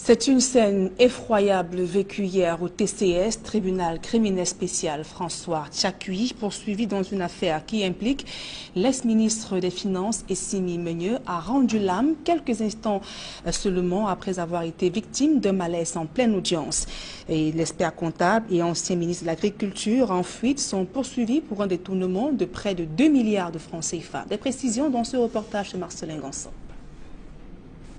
C'est une scène effroyable vécue hier au TCS, tribunal criminel spécial. François Tchakui, poursuivi dans une affaire qui implique l'ex-ministre des Finances Essimi Meunieu, a rendu l'âme quelques instants seulement après avoir été victime d'un malaise en pleine audience. Et l'expert comptable et ancien ministre de l'Agriculture en fuite sont poursuivis pour un détournement de près de 2 milliards de francs CFA. Des précisions dans ce reportage de Marcelin Ganson.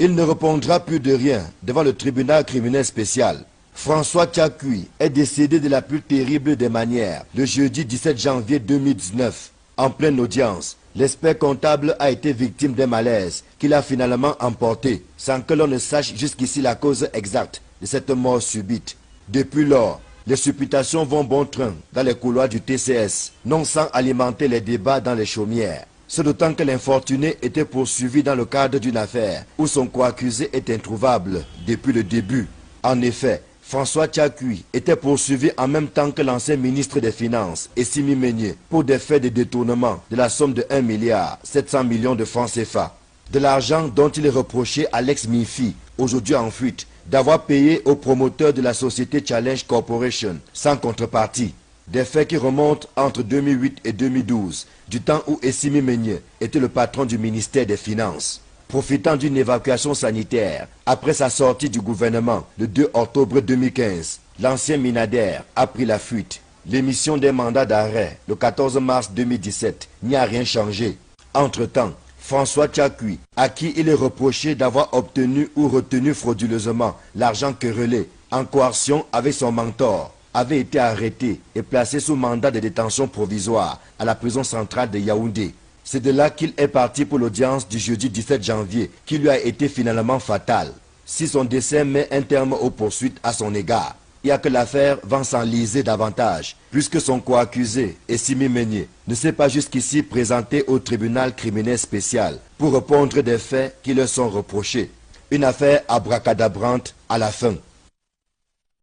Il ne répondra plus de rien devant le tribunal criminel spécial. François Tchakui est décédé de la plus terrible des manières le jeudi 17 janvier 2019. En pleine audience, l'expert comptable a été victime d'un malaise qu'il a finalement emporté sans que l'on ne sache jusqu'ici la cause exacte de cette mort subite. Depuis lors, les supputations vont bon train dans les couloirs du TCS, non sans alimenter les débats dans les chaumières. C'est d'autant que l'infortuné était poursuivi dans le cadre d'une affaire où son co-accusé est introuvable depuis le début. En effet, François Tchakui était poursuivi en même temps que l'ancien ministre des Finances, Essimi Meunier, pour des faits de détournement de la somme de 1,7 milliard de francs CFA. De l'argent dont il est reproché à l'ex-MIFI, aujourd'hui en fuite, d'avoir payé au promoteur de la société Challenge Corporation sans contrepartie. Des faits qui remontent entre 2008 et 2012, du temps où Essimi Meunier était le patron du ministère des Finances. Profitant d'une évacuation sanitaire, après sa sortie du gouvernement le 2 octobre 2015, l'ancien Minader a pris la fuite. L'émission des mandats d'arrêt le 14 mars 2017 n'y a rien changé. Entre-temps, François Tchakui, à qui il est reproché d'avoir obtenu ou retenu frauduleusement l'argent querellé en coercion avec son mentor, avait été arrêté et placé sous mandat de détention provisoire à la prison centrale de Yaoundé. C'est de là qu'il est parti pour l'audience du jeudi 17 janvier qui lui a été finalement fatale. Si son décès met un terme aux poursuites à son égard, il n'y a que l'affaire va s'enliser davantage, puisque son co-accusé, Essimi Meunier, ne s'est pas jusqu'ici présenté au tribunal criminel spécial pour répondre des faits qui leur sont reprochés. Une affaire abracadabrante à la fin.